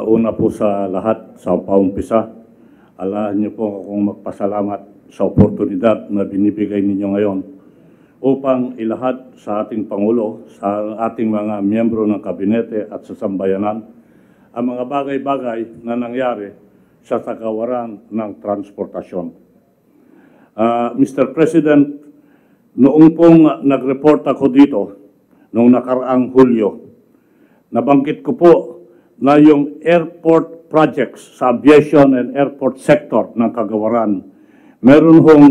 Una po sa lahat, sa paumpisa, alahan niyo po akong magpasalamat sa oportunidad na binibigay ninyo ngayon upang ilahad sa ating Pangulo, sa ating mga miyembro ng kabinete at sa sambayanan ang mga bagay-bagay na nangyari sa tagawaran ng transportasyon. Mr. President, noong pong nag-report ako dito, noong nakaraang Hulyo, nabanggit ko po na yung airport projects sa aviation and airport sector ng kagawaran, meron hong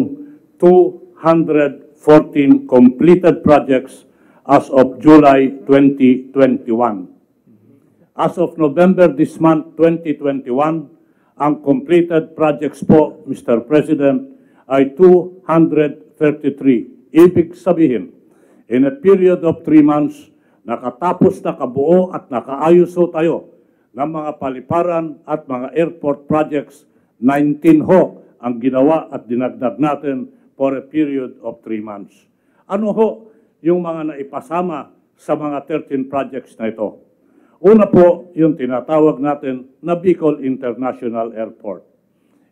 214 completed projects as of July 2021. As of November this month, 2021, ang completed projects po, Mr. President, ay 233. Ibig sabihin, in a period of 3 months, nakatapos na kabuo at nakaayos ho tayo ng mga paliparan at mga airport projects. 19 ho ang ginawa at dinagdag natin for a period of 3 months. Ano ho yung mga naipasama sa mga 13 projects na ito? Una po, yung tinatawag natin na Bicol International Airport.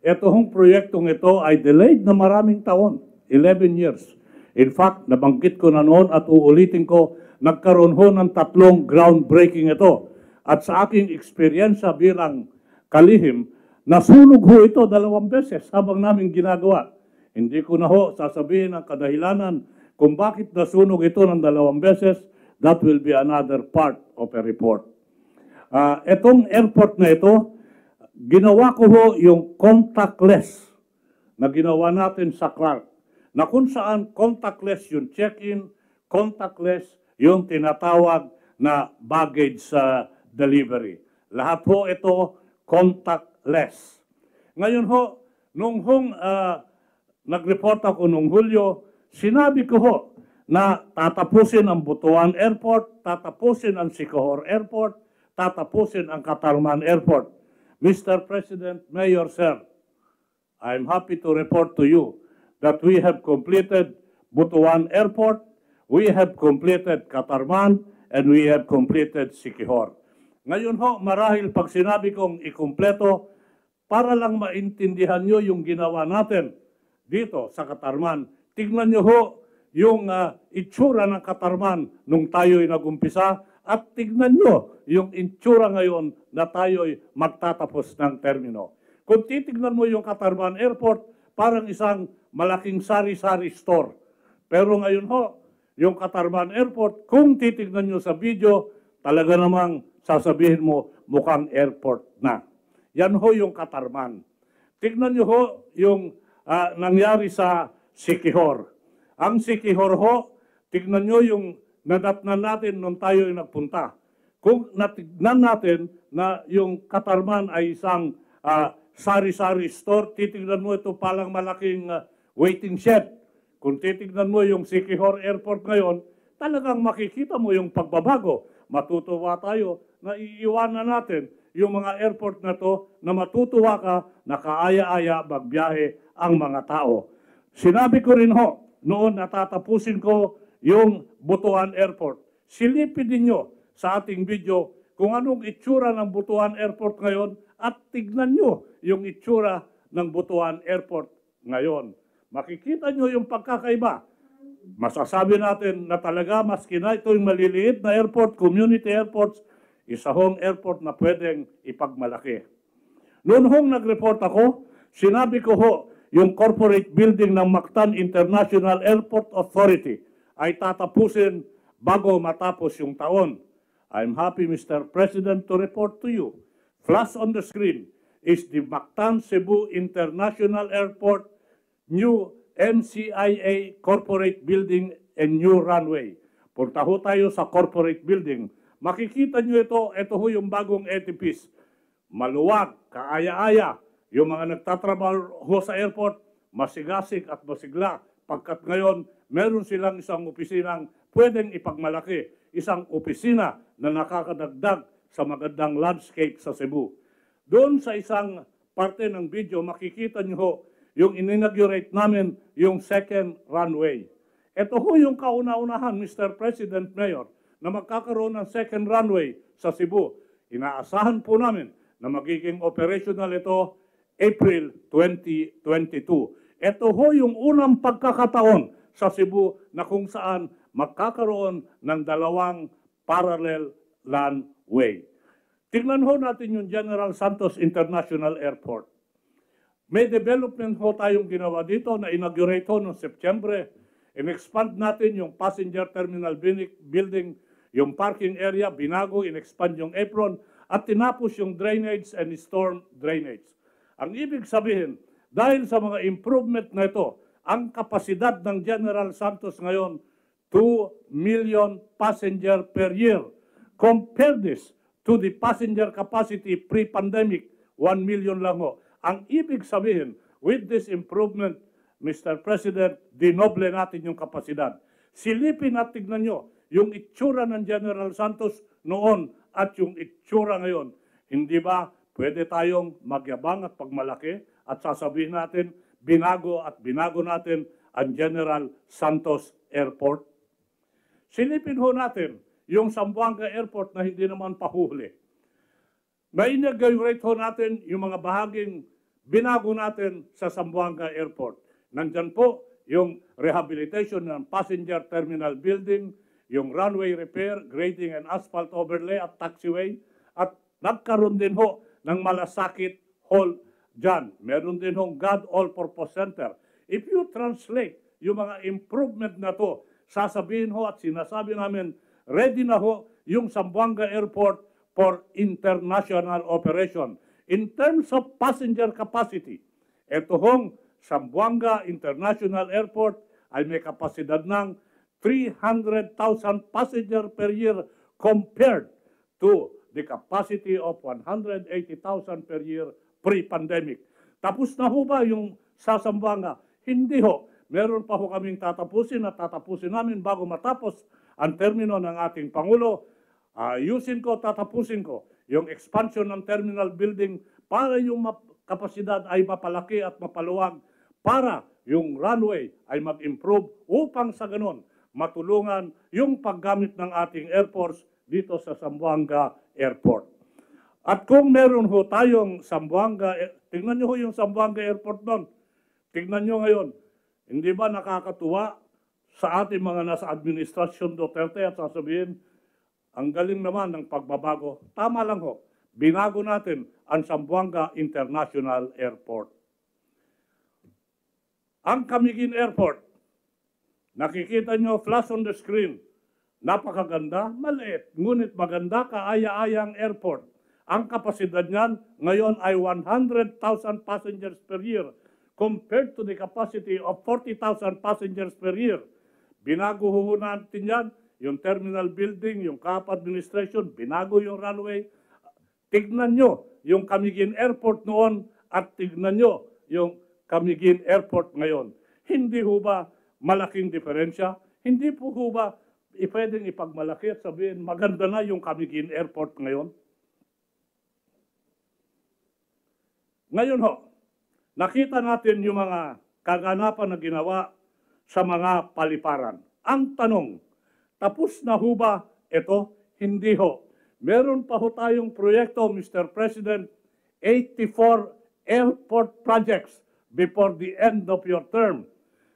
Ito hong proyektong ito ay delayed na maraming taon, 11 years. In fact, nabanggit ko na noon at uulitin ko, nagkaroon ho ng 3 groundbreaking ito. At sa aking eksperyensya bilang kalihim, nasunog ho ito 2 beses habang namin ginagawa. Hindi ko na ho sasabihin ang kadahilanan kung bakit nasunog ito ng 2 beses. That will be another part of a report. Itong airport na ito, ginawa ko ho yung contactless na ginawa natin sa Clark, na kung saan contactless yung check-in, contactless yung tinatawag na baggage delivery. Lahat ho ito contactless. Ngayon ho, nung nag-report ako nung Hulyo, sinabi ko ho na tatapusin ang Butuan Airport, tatapusin ang Siquijor Airport, tatapusin ang Catarman Airport. Mr. President, Mayor, Sir, I'm happy to report to you that we have completed Butuan Airport, we have completed Catarman, and we have completed Siquijor. Ngayon ho, marahil pag sinabi kong ikumpleto, para lang maintindihan nyo yung ginawa natin dito sa Catarman. Tignan nyo ho yung itsura ng Catarman nung tayo'y nagumpisa at tignan nyo yung itsura ngayon na tayo'y magtatapos ng termino. Kung titignan mo yung Catarman Airport, parang isang malaking sari-sari store. Pero ngayon ho, yung Catarman Airport, kung titignan nyo sa video, talaga namang sasabihin mo mukhang airport na. Yan ho yung Catarman. Tignan nyo ho yung nangyari sa Siquijor. Ang Siquijor ho, tignan nyo yung nadatnan natin nung tayo yung nagpunta. Kung natignan natin na yung Catarman ay isang sari-sari store, titignan mo ito palang malaking waiting shed. Kung titignan mo yung Siquijor Airport ngayon, talagang makikita mo yung pagbabago. Matutuwa tayo na iiwanan natin yung mga airport na to na matutuwa ka na kaaya-aya magbiyahe ang mga tao. Sinabi ko rin ho, noon natatapusin ko yung Butuan Airport. Silipin ninyo sa ating video kung anong itsura ng Butuan Airport ngayon at tignan nyo yung itsura ng Butuan Airport ngayon. Makikita nyo yung pagkakaiba. Masasabi natin na talaga maski na ito yung maliliit na airport, community airports, isa hong airport na pwedeng ipagmalaki. Noon hong nag-report ako, sinabi ko ho, yung corporate building ng Mactan International Airport Authority ay tatapusin bago matapos yung taon. I'm happy, Mr. President, to report to you. Flash on the screen is the Mactan Cebu International Airport new MCIA corporate building and new runway. Punta ho tayo sa corporate building. Makikita nyo ito ho yung bagong edifice. Maluwag, kaaya-aya. Yung mga nagtatrabaho ho sa airport, masigasig at masigla. Pagkat ngayon, meron silang isang opisinang pwedeng ipagmalaki. Isang opisina na nakakadagdag sa magandang landscape sa Cebu. Doon sa isang parte ng video, makikita nyo ho yung in-inaugurate namin yung second runway. Ito ho yung kauna-unahan, Mr. President, Mayor, na magkakaroon ng second runway sa Cebu. inaasahan po namin na magiging operational ito April 2022. Ito ho yung unang pagkakataon sa Cebu na kung saan magkakaroon ng dalawang parallel runway. Tingnan ho natin yung General Santos International Airport. May development ho tayong ginawa dito na inaugurate ho noong Setyembre. In-expand natin yung passenger terminal building, yung parking area, binago, in-expand yung apron, at tinapos yung drainage and storm drainage. Ang ibig sabihin, dahil sa mga improvement na ito, ang kapasidad ng General Santos ngayon, 2 million passenger per year. Compare this to the passenger capacity pre-pandemic, 1 million lang ho. Ang ibig sabihin, with this improvement, Mr. President, dinoble natin yung kapasidad. Silipin at tignan nyo yung itsura ng General Santos noon at yung itsura ngayon. Hindi ba pwede tayong magyabang at pagmalaki at sasabihin natin, binago natin ang General Santos Airport? Silipin ho natin yung Zamboanga Airport na hindi naman pahuhuli. Na-inaugurate ho natin yung mga bahaging binago natin sa Zamboanga Airport. Nandyan po yung rehabilitation ng passenger terminal building, yung runway repair, grading and asphalt overlay at taxiway, at nagkaroon din ho ng Malasakit Hall dyan. Meron din hong God All-Purpose Center. If you translate yung mga improvement na to, sasabihin ho at sinasabi namin, ready na ho yung Zamboanga Airport for international operation. In terms of passenger capacity, ito hong Zamboanga International Airport ay may kapasidad ng 300,000 passenger per year compared to the capacity of 180,000 per year pre-pandemic. Tapos na ho ba yung sa Zamboanga? Hindi ho. Meron pa ho kaming tatapusin at tatapusin namin bago matapos ang termino ng ating Pangulo. Tatapusin ko yung expansion ng terminal building para yung kapasidad ay mapalaki at mapaluwag, para yung runway ay mag-improve upang sa ganon matulungan yung paggamit ng ating airports dito sa Zamboanga Airport. At kung meron ho tayong Zamboanga, tingnan nyo ho yung Zamboanga Airport doon. Tingnan nyo ngayon, hindi ba nakakatuwa sa ating mga nasa administrasyon Duterte at sasabihin, ang galing naman ng pagbabago. Tama lang ho, binago natin ang Zamboanga International Airport. Ang Camiguin Airport, nakikita nyo flash on the screen, napakaganda, maliit, ngunit maganda, kaaya-ayang airport. Ang kapasidad niyan ngayon ay 100,000 passengers per year compared to the capacity of 40,000 passengers per year. Binago ho natin yan, yung terminal building, yung CAAP administration, binago yung runway. Tignan nyo yung Camiguin Airport noon at tignan nyo yung Camiguin Airport ngayon. Hindi ho ba malaking diferensya? Hindi po ho ba pwedeng ipagmalaki at sabihin maganda na yung Camiguin Airport ngayon? Ngayon ho, nakita natin yung mga kaganapan na ginawa sa mga paliparan. Ang tanong, tapos na ho ba ito? Hindi ho. Meron pa ho tayong proyekto, Mr. President, 84 airport projects before the end of your term.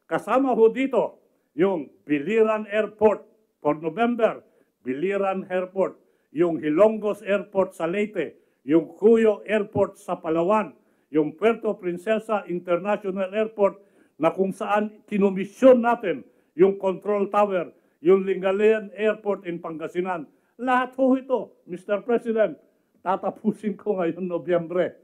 Kasama ho dito yung Biliran Airport for November, Biliran Airport, yung Hilongos Airport sa Leyte, yung Cuyo Airport sa Palawan, yung Puerto Princesa International Airport na kung saan kinomisyon natin yung control tower, yung Lingayen Airport in Pangasinan. Lahat ho ito, Mr. President, tatapusin ko ngayon Nobyembre.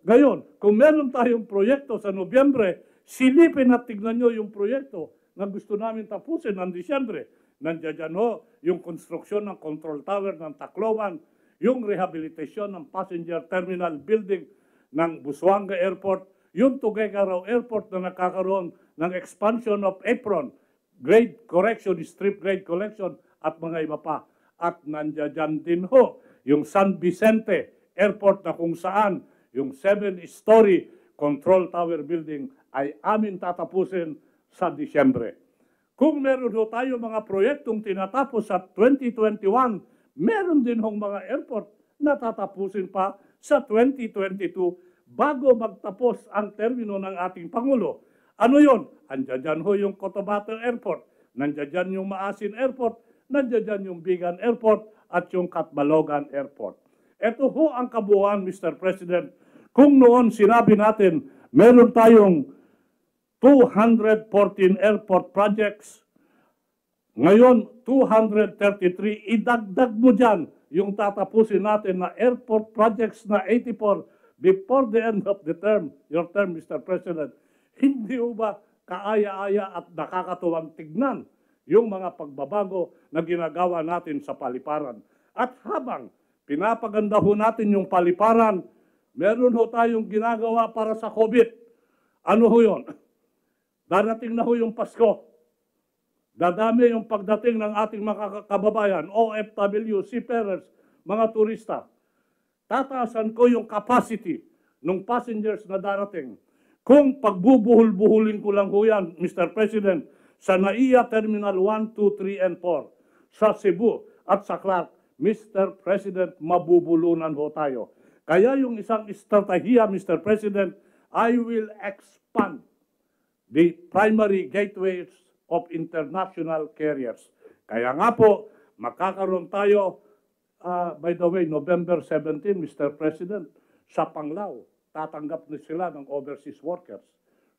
Ngayon, kung meron tayong proyekto sa Nobyembre, silipin at tignan nyo yung proyekto na gusto namin tapusin ng Disyembre. Nandiyan ho yung konstruksyon ng control tower ng Tacloban, yung rehabilitasyon ng passenger terminal building ng Busuanga Airport, yung Tuguegarao Airport na nakakaroon ng expansion of apron, grade correction, strip grade collection, at mga iba pa. At nandiyan din ho yung San Vicente Airport na kung saan yung 7-story control tower building ay amin tatapusin sa Disyembre. Kung meron ho tayo mga proyektong tinatapos sa 2021, meron din hong mga airport natatapusin pa sa 2022 bago magtapos ang termino ng ating Pangulo. Ano yon? Andiyan dyan ho yung Cotabato Airport, nandiyan dyan yung Maasin Airport, nandiyan dyan yung Bigan Airport at yung Catbalogan Airport. Ito ho ang kabuuan, Mr. President. Kung noon sinabi natin, meron tayong 214 airport projects, ngayon 233, idagdag mo dyan yung tatapusin natin na airport projects na 84 before the end of the term, your term, Mr. President. Hindi ho ba kaaya-aya at nakakatuwang tignan yung mga pagbabago na ginagawa natin sa paliparan? At habang pinapaganda ho natin yung paliparan, meron ho tayong ginagawa para sa COVID. Ano ho yun? Darating na ho yung Pasko. Dadami yung pagdating ng ating mga kababayan, OFW, seafarers, mga turista. Tataasan ko yung capacity ng passengers na darating. Kung pagbubuhol-buhulin ko lang ho yan, Mr. President, sa NAIA Terminal 1, 2, 3, and 4, sa Cebu at sa Clark, Mr. President, mabubulunan ho tayo. Kaya yung isang estratehiya, Mr. President, I will expand the primary gateways of international carriers. Kaya nga po, makakaroon tayo, by the way, November 17, Mr. President, sa Panglao, tatanggap na sila ng overseas workers.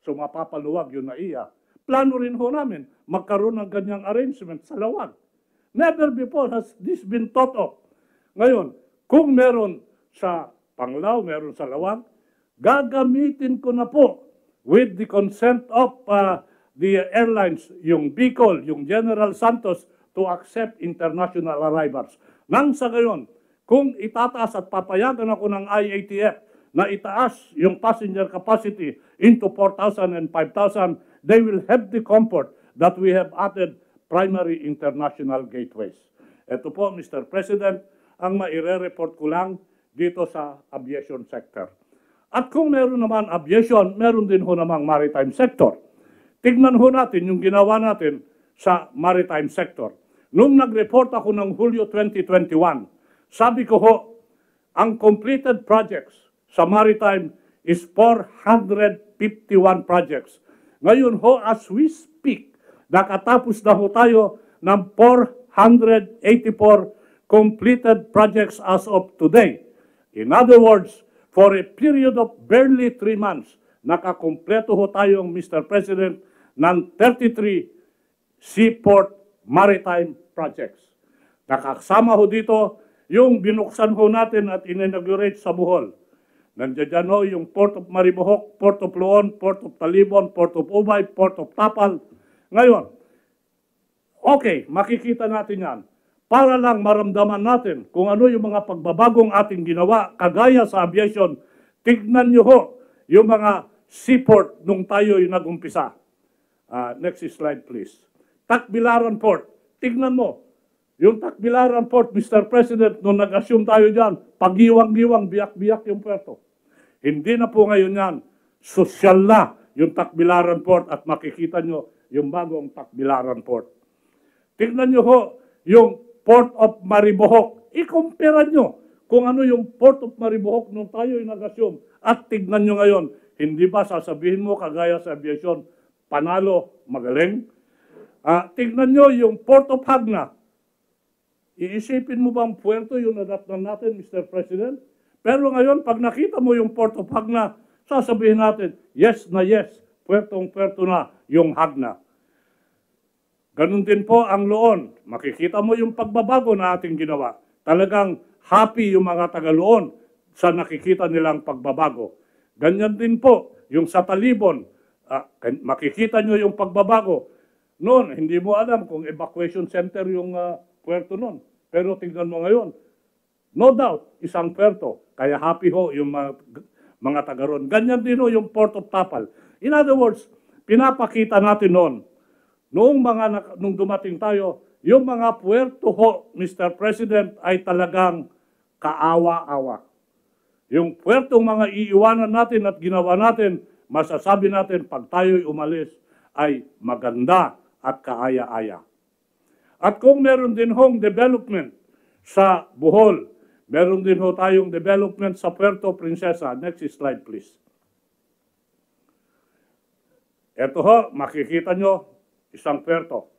So mapapaluwag yung NAIA. Plano rin ho namin, magkaroon ng ganyang arrangement sa Lawag. Never before has this been thought of. Ngayon, kung meron sa Panglao, meron sa Lawag, gagamitin ko na po with the consent of the airlines, yung Bicol, yung General Santos, to accept international arrivals. Nang sa gayon, kung itataas at papayagan ako ng IATF na itaas yung passenger capacity into 4,000 and 5,000, they will have the comfort that we have added primary international gateways. Ito po, Mr. President, ang maire-report ko lang dito sa aviation sector. At kung meron naman aviation, meron din ho namang maritime sector. Tignan ho natin yung ginawa natin sa maritime sector. Nung nag-report ako ng Hulyo 2021, sabi ko ho, ang completed projects sa maritime is 451 projects. Ngayon ho, as we speak, nakatapos na ho tayo ng 484 completed projects as of today. In other words, for a period of barely 3 months, nakakumpleto ho tayong, Mr. President, ng 33 seaport maritime projects. Nakasama ho dito yung binuksan ho natin at in-inaugurate sa Bohol. Nandiyan ho yung Port of Maribojoc, Port of Luon, Port of Talibon, Port of Ubay, Port of Tapal. Ngayon, okay, makikita natin yan. Para lang maramdaman natin kung ano yung mga pagbabagong ating ginawa, kagaya sa aviation, tignan nyo ho yung mga seaport nung tayo yung nag-umpisa. Next slide, please. Tacbilaran Port. Tignan mo. Yung Tacbilaran Port, Mr. President, nung nag-assume tayo dyan, pagiwang-giwang, biyak-biyak yung puerto. Hindi na po ngayon yan. Sosyal na yung Tacbilaran Port at makikita nyo yung bagong Tacbilaran Port. Tignan nyo ho yung Port of Maribojoc. I-compare nyo kung ano yung Port of Maribojoc nung tayo yung nag-assume. At tignan nyo ngayon, hindi ba sasabihin mo kagaya sa aviation, panalo, magaling? Tignan nyo yung Port of Hagna. Iisipin mo bang puerto yung nadatnan natin, Mr. President? Pero ngayon, pag nakita mo yung Port of Hagna, sasabihin natin, yes na yes, puertong-puerto na yung Hagna. Ganun din po ang Luon. Makikita mo yung pagbabago na ating ginawa. Talagang happy yung mga taga-Luon sa nakikita nilang pagbabago. Ganyan din po yung sa Talibon. Makikita nyo yung pagbabago. Noon, hindi mo alam kung evacuation center yung puerto noon. Pero tingnan mo ngayon, no doubt, isang puerto. Kaya happy ho yung mga taga-ron. Ganyan din ho yung Port of Tapal. In other words, pinapakita natin noon, nung dumating tayo, yung mga puerto ho, Mr. President, ay talagang kaawa-awa. Yung puertong mga iiwanan natin at ginawa natin, masasabi natin pag tayo'y umalis ay maganda at kaaya-aya. At kung meron din hong development sa Bohol, Meron din ho tayong development sa Puerto Princesa. Next slide, please. Ito ho, makikita nyo, isang puerto.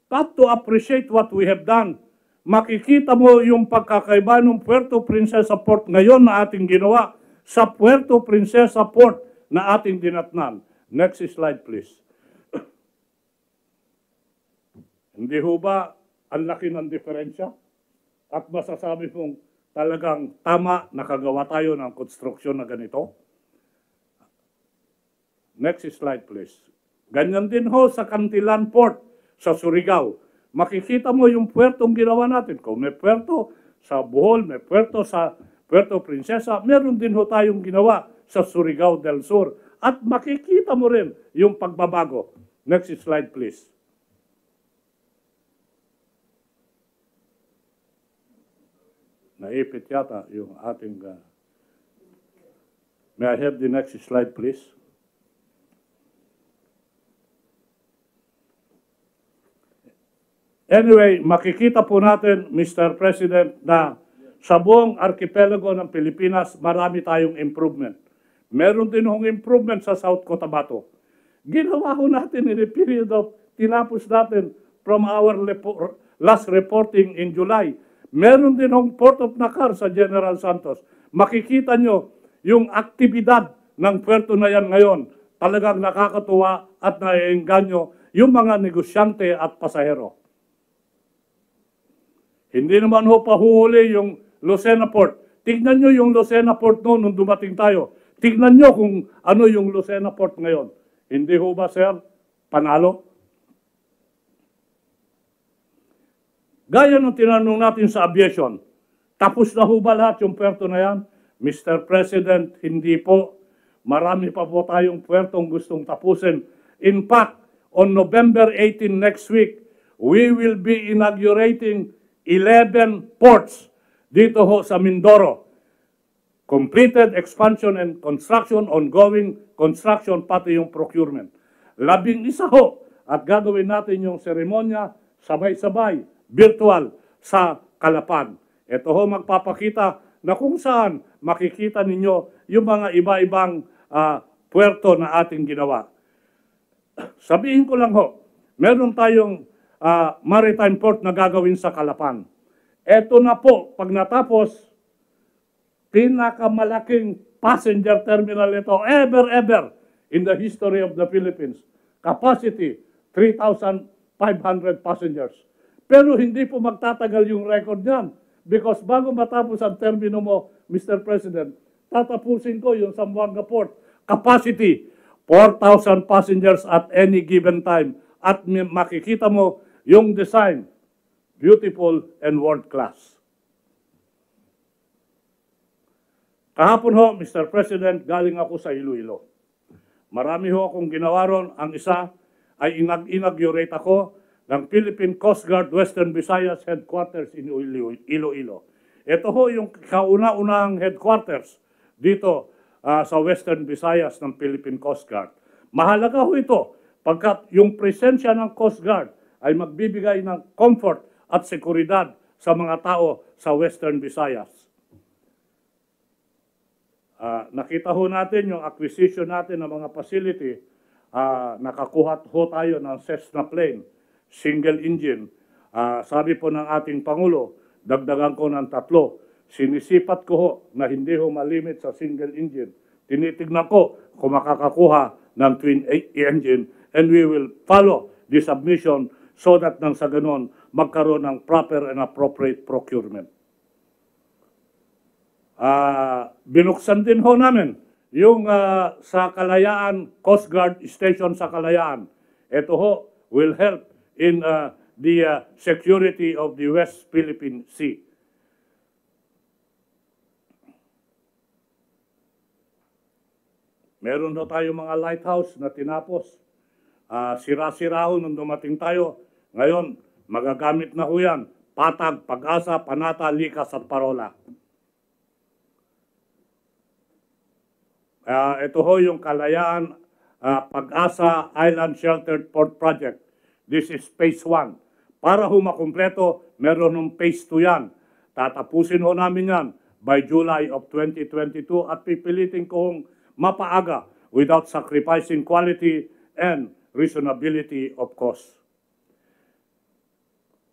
But to appreciate what we have done, makikita mo yung pagkakaiba ng Puerto Princesa Port ngayon na ating ginawa sa Puerto Princesa Port na ating dinatnan. Next slide, please. Hindi ho ba ang laki ng diferensya? At masasabi kong talagang tama nakagawa tayo ng konstruksyon na ganito? Next slide, please. Ganyan din ho sa Cantilan Port sa Surigao. Makikita mo yung puertong ginawa natin. Kung may puerto sa Bohol, may puerto sa Puerto Princesa, meron din ho tayong ginawa sa Surigao del Sur. At makikita mo rin yung pagbabago. Next slide, please. Naipit yata yung ating... May I have the next slide, please? Anyway, makikita po natin, Mr. President, na sa buong archipelago ng Pilipinas, marami tayong improvement. Meron din hong improvement sa South Cotabato. Ginawa ho natin in a period of, tinapos natin from our last reporting in July. Meron din hong Port of Nacar sa General Santos. Makikita nyo yung aktibidad ng puerto na yan ngayon. Talagang nakakatuwa at naiengganyo yung mga negosyante at pasahero. Hindi naman ho pahuhuli yung Lucena Port. Tignan nyo yung Lucena Port noon nung dumating tayo. Tignan nyo kung ano yung Lucena Port ngayon. Hindi ho ba, sir, panalo? Gaya ng tinanong natin sa aviation, tapos na ho ba lahat yung puerto na yan? Mr. President, hindi po. Marami pa po tayong puertong gustong tapusin. In fact, on November 18 next week, we will be inaugurating 11 ports dito ho sa Mindoro. Completed expansion and construction, ongoing construction, pati yung procurement. 11 ho at gagawin natin yung seremonya sabay-sabay, virtual sa Calapan. Ito ho magpapakita na kung saan makikita ninyo yung mga iba-ibang puerto na ating ginawa. Sabihin ko lang ho, meron tayong maritime port na gagawin sa Calapan. Ito na po, pag natapos, pinakamalaking passenger terminal ito ever in the history of the Philippines. Capacity, 3,500 passengers. Pero hindi po magtatagal yung record niyan. Because bago matapos ang termino mo, Mr. President, tatapusin ko yung Zamboanga Port. Capacity, 4,000 passengers at any given time. At makikita mo yung design, beautiful and world-class. Kahapon ho, Mr. President, galing ako sa Iloilo. Marami ho akong ginawa ron. Ang isa ay inaugurate ako ng Philippine Coast Guard Western Visayas Headquarters in Iloilo. Ito ho yung kauna-unahang headquarters dito sa Western Visayas ng Philippine Coast Guard. Mahalaga ho ito pagkat yung presensya ng Coast Guard ay magbibigay ng comfort at seguridad sa mga tao sa Western Visayas. Nakita ho natin yung acquisition natin ng mga facility. Nakakuha ho tayo ng Cessna plane, single engine. Sabi po ng ating Pangulo, dagdagan ko ng 3. Sinisipat ko ho na hindi ho malimit sa single engine. Tinitignan ko kung makakakuha ng twin engine and we will follow the submission so that nang sa ganon magkaroon ng proper and appropriate procurement. Binuksan din ho namin yung sa Kalayaan, Coast Guard Station sa Kalayaan. Ito ho will help in the security of the West Philippine Sea. Meron ho tayo mga lighthouse na tinapos. Sira-sira ho nung dumating tayo. Ngayon, magagamit na ho yan. Patag, Pag-asa, Panata, Likas at Parola. Ito ho yung Kalayaan Pag-asa Island Sheltered Port Project. This is phase 1. Para ho makumpleto, meron ng phase 2 yan. Tatapusin ho namin yan by July of 2022 at pipilitin kong mapaaga without sacrificing quality and reasonability of cost.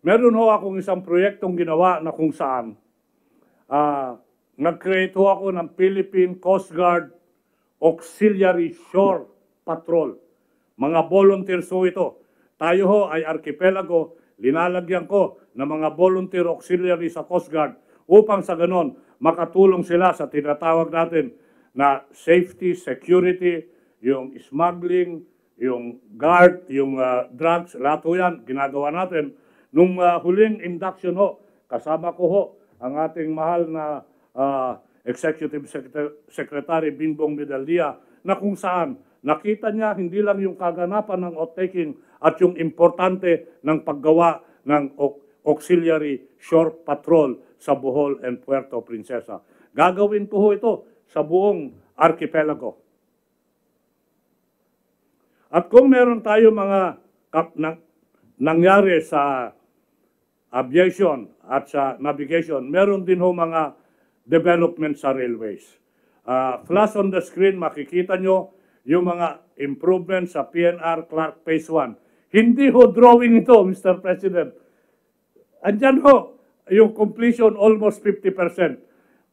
Meron ho akong isang proyektong ginawa na kung saan nag-create ho ako ng Philippine Coast Guard Auxiliary Shore Patrol. Mga volunteers ho ito. Tayo ho ay archipelago, linalagyan ko ng mga volunteer auxiliary sa Coast Guard upang sa ganon makatulong sila sa tinatawag natin na safety, security, yung smuggling, yung guard, yung drugs, lahat ho yan, ginagawa natin. Nung huling induction ho, kasama ko ho ang ating mahal na Executive Secretary Bingbong Medallia na kung saan nakita niya hindi lang yung kaganapan ng oath-taking at yung importante ng paggawa ng auxiliary shore patrol sa Bohol and Puerto Princesa. Gagawin ko ho ito sa buong archipelago. At kung meron tayo mga nangyari sa aviation at sa navigation, meron din ho mga development sa railways. Flash on the screen, makikita nyo yung mga improvements sa PNR Clark Phase 1. Hindi ho drawing ito, Mr. President. Andyan ho, yung completion almost 50%.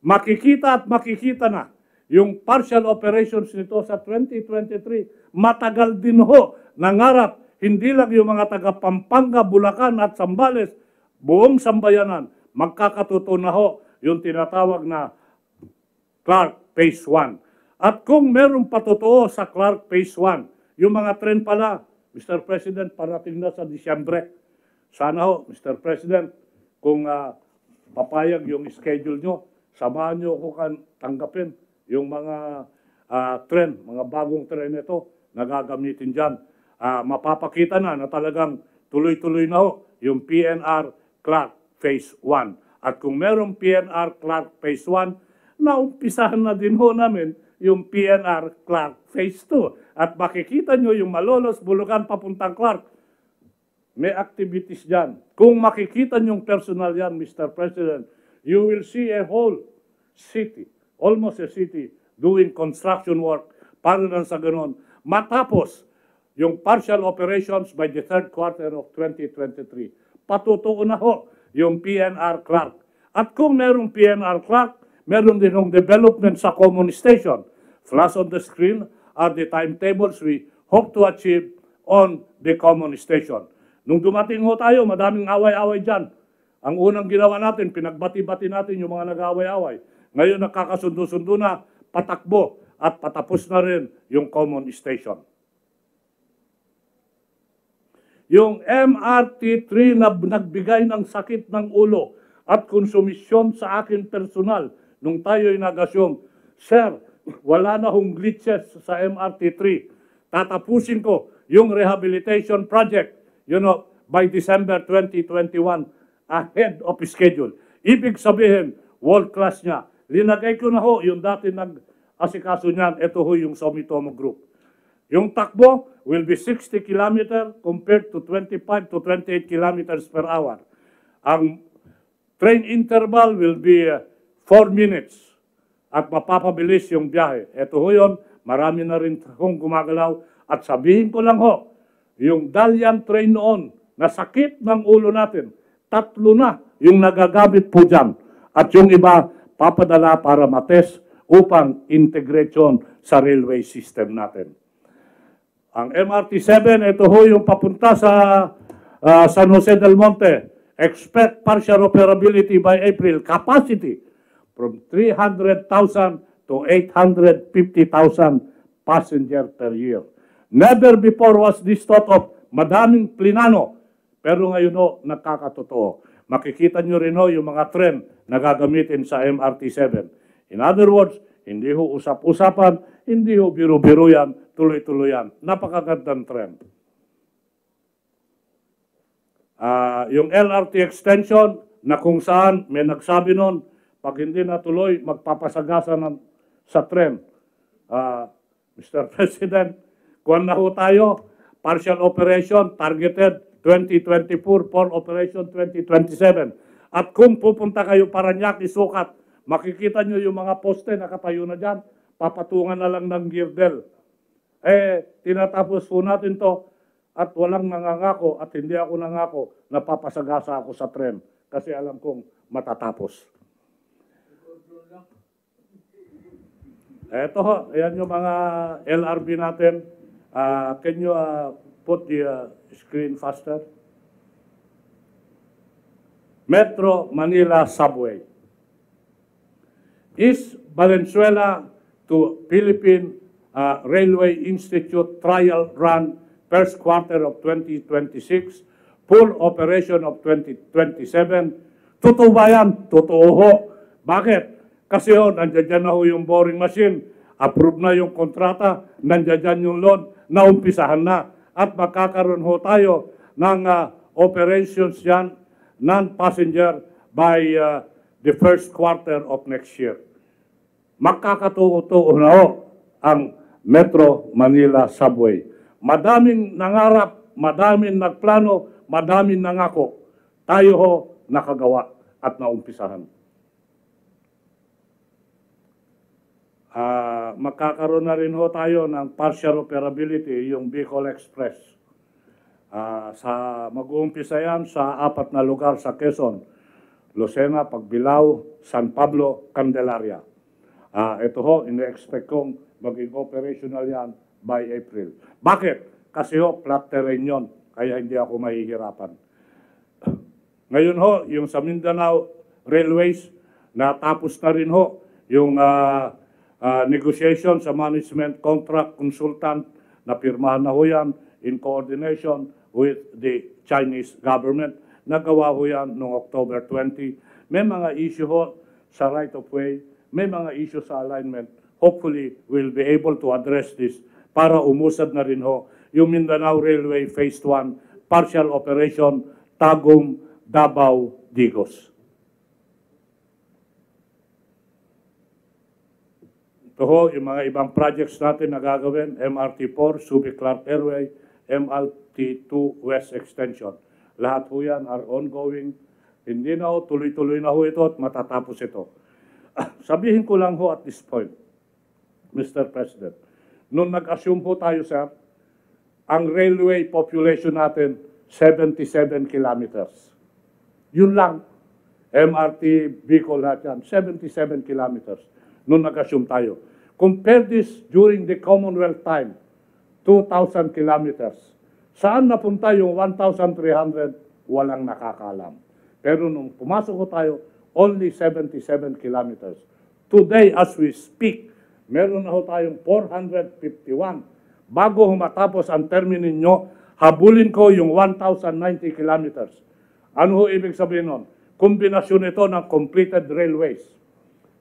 Makikita at makikita na yung partial operations nito sa 2023. Matagal din ho nangarap, hindi lang yung mga taga Pampanga, Bulacan at Zambales, buong sambayanan, magkakatuto na ho yung tinatawag na Clark Phase 1. At kung meron patotoo sa Clark Phase 1, yung mga tren pala, Mr. President, parating na sa Disyembre. Sana ho, Mr. President, kung papayag yung schedule nyo, samahan nyo ko tanggapin yung mga tren, mga bagong tren ito na gagamitin dyan. Mapapakita na talagang tuloy-tuloy na ho yung PNR Clark Phase 1. At kung merong PNR Clark Phase 1, naumpisahan na din ho namin yung PNR Clark Phase 2. At makikita nyo yung Malolos, Bulacan, papuntang Clark. May activities dyan. Kung makikita nyo yung personal yan, Mr. President, you will see a whole city, almost a city, doing construction work para lang sa ganon. Matapos yung partial operations by the third quarter of 2023. Patutuo na ho yung PNR Clark. At kung merong PNR Clark, meron din yung development sa common station. Flash on the screen are the timetables we hope to achieve on the common station. Nung dumating ho tayo, madaming away-away dyan. Ang unang ginawa natin, pinagbati-bati natin yung mga nag-away-away. Ngayon nakakasundo-sundo na, patakbo at patapos na rin yung common station. Yung MRT3 na nagbigay ng sakit ng ulo at konsumisyon sa akin personal nung tayo'y nag-assume, Sir, wala na hong glitches sa MRT3. Tatapusin ko yung rehabilitation project, by December 2021, ahead of schedule. Ibig sabihin, world class niya. Linagay ko na ho yung dati nag-asikaso niyan, ito ho yung Sumitomo Group. Yung takbo will be 60 km compared to 25 to 28 kilometers per hour. Ang train interval will be 4 minutes at mapapabilis yung biyahe. Ito ho yun, marami na rin kong gumagalaw at sabihin ko lang ho, yung Dalian train noon, na sakit ng ulo natin, 3 na yung nagagamit po dyan. At yung iba, papadala para matest upang integration sa railway system natin. Ang MRT-7, ito ho yung papunta sa San Jose del Monte. Expect partial operability by April. Capacity from 300,000 to 850,000 passenger per year. Never before was this thought of. Madaming plinano. Pero ngayon ho, nakakatotoo. Makikita nyo rin ho yung mga tren na gagamitin sa MRT-7. In other words, hindi ho usap-usapan, hindi ho biro-biro yan, tuloy-tuloy yan. Napakagandang trend. Yung LRT extension na kung saan may nagsabi nun, pag hindi natuloy, magpapasagasa sa tren. Mr. President, kuwan na ho tayo, partial operation targeted 2024 for operation 2027. At kung pupunta kayo Parañaque, Sukat, makikita nyo yung mga poste nakatayo na dyan, papatungan na lang ng girdel. Tinatapos po natin to at walang nangangako at hindi ako nangako na papasagasa ako sa tren kasi alam kong matatapos. Ito ho, ayan yung mga LRB natin. Can you put the screen faster? Metro Manila Subway. Is Valenzuela to Philippine Railway Institute trial run first quarter of 2026, full operation of 2027. Totoo ba yan? Totoo ho. Bakit? Kasi ho, nandiyan na ho yung boring machine, approve na yung kontrata, nandiyan yung loan, naumpisahan na. At magkakaroon ho tayo ng operations yan, non-passenger by the first quarter of next year. Magkakatuo na ho ang Metro Manila Subway. Madaming nangarap, madaming nagplano, madaming nangako. Tayo ho nakagawa at naumpisahan. Magkakaroon na rin ho tayo ng partial operability, yung Bicol Express. Mag-uumpisa yan sa 4 na lugar sa Quezon, Lucena, Pagbilao, San Pablo, Candelaria. Ito ho, ina-expect kong maging operational yan by April. Bakit? Kasi ho, flat terrain yun, kaya hindi ako mahihirapan. Ngayon ho, yung sa Mindanao Railways, natapos na rin ho yung negotiation sa management contract consultant na pirmahan na ho yan in coordination with the Chinese government. Nagawa ho yan noong October 20. May mga issue ho sa right of way, may mga issue sa alignment. Hopefully, we'll be able to address this para umusad na rin ho yung Mindanao Railway Phase 1, partial operation, Tagum, Davao, Digos. Ito ho, yung mga ibang projects natin na gagawin, MRT4, Subic-Clark Airway, MRT2 West Extension. Lahat ho yan are ongoing. Hindi na ho, tuloy-tuloy na ho ito at matatapos ito. Sabihin ko lang ho at this point, Mr. President, nung nag-assume ho tayo, sir, ang railway population natin, 77 kilometers. Yun lang, MRT, Bicol, lahat yan, 77 kilometers. Nung nag-assume tayo. Compare this during the Commonwealth time, 2,000 kilometers. Saan napunta yung 1,300? Walang nakakalam. Pero nung pumasok ko tayo, only 77 kilometers. Today, as we speak, meron na ho tayong 451. Bago matapos ang termino ninyo, habulin ko yung 1,090 kilometers. Ano ho ibig sabihin nun? Kombinasyon ito ng completed railways.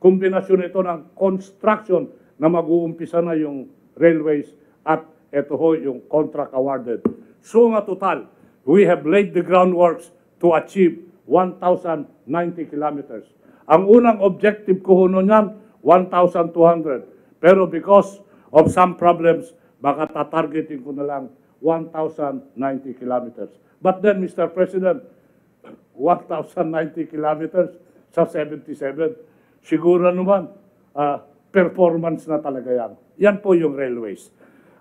Kombinasyon ito ng construction na mag-uumpisa na yung railways at ito ho yung contract awarded. So nga total, we have laid the groundworks to achieve 1,090 kilometers. Ang unang objective ko ho nun yan, 1,200. Pero because of some problems, baka tatargeting ko na lang 1,090 kilometers. But then, Mr. President, 1,090 kilometers sa 77, siguro naman, performance na talaga yan. Yan po yung railways.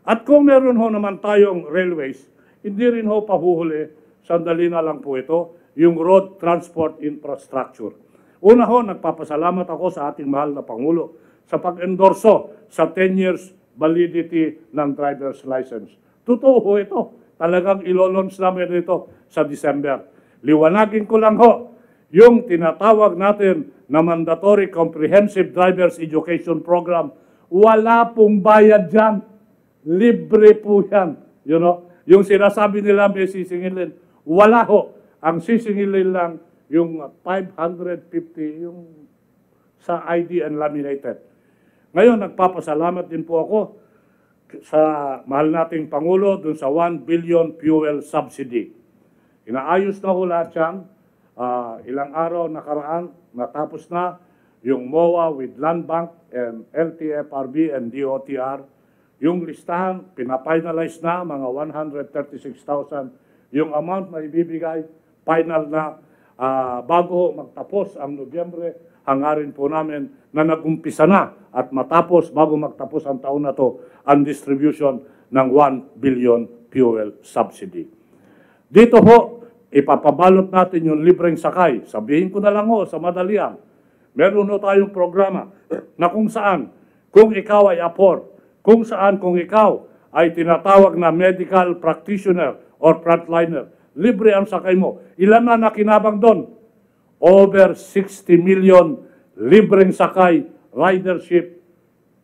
At kung meron ho naman tayong railways, hindi rin ho pahuhuli, sandali na lang po ito, yung road transport infrastructure. Una ho, nagpapasalamat ako sa ating mahal na Pangulo sa pag-endorso sa 10 years validity ng driver's license. Totoo ho ito. Talagang ilo-launch namin ito sa December. Liwanagin ko lang ho, yung tinatawag natin na mandatory comprehensive driver's education program, wala pong bayad dyan. Libre po yan. You know? Yung sinasabi nila may sisingilin, wala ho. Ang sisingilin lang yung 550 yung sa ID and laminated. Ngayon, nagpapasalamat din po ako sa mahal nating Pangulo dun sa 1 billion fuel subsidy. Inaayos na ho lahat yan. Ilang araw nakaraan, natapos na yung MOA with Land Bank and LTFRB and DOTR. Yung listahan, pinafinalize na mga 136,000. Yung amount na ibibigay, final na. bago magtapos ang Nobyembre, hangarin po namin na nagumpisa na at matapos bago magtapos ang taon na to ang distribution ng 1 billion fuel subsidy. Dito ho, ipapabalot natin yung libreng sakay. Sabihin ko na lang ho sa madalian, meron ho tayong programa na kung saan, kung ikaw ay apor, kung saan kung ikaw ay tinatawag na medical practitioner or frontliner, libre ang sakay mo. Ilan na nakinabang doon? Over 60 million libreng sakay, ridership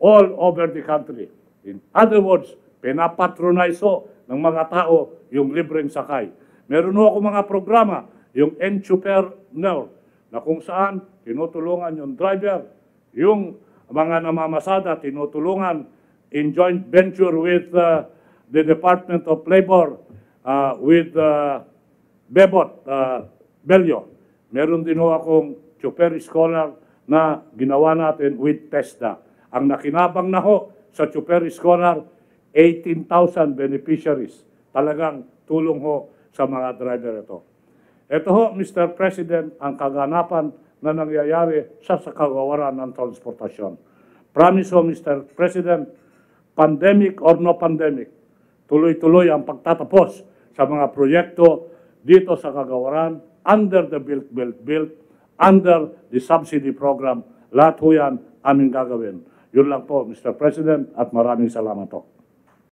all over the country. In other words, pinapatronize ho ng mga tao yung libreng sakay. Meron ho ako mga programa, yung Entrepreneur, na kung saan tinutulungan yung driver, yung mga namamasada, tinutulungan in joint venture with the Department of Labor, with Bebot, Bello. Meron din ho akong Chopper Scholar na ginawa natin with TESDA. Ang nakinabang na ho sa Chopper Scholar, 18,000 beneficiaries. Talagang tulong ho sa mga driver ito. Ito ho, Mr. President, ang kaganapan na nangyayari sa kagawaran ng transportasyon. Promise ho, Mr. President, pandemic or no pandemic, tuloy-tuloy ang pagtatapos sa mga proyekto dito sa kagawaran under the build, under the subsidy program. Lahat ho yan aming gagawin. Yun lang po, Mr. President, at maraming salamat po.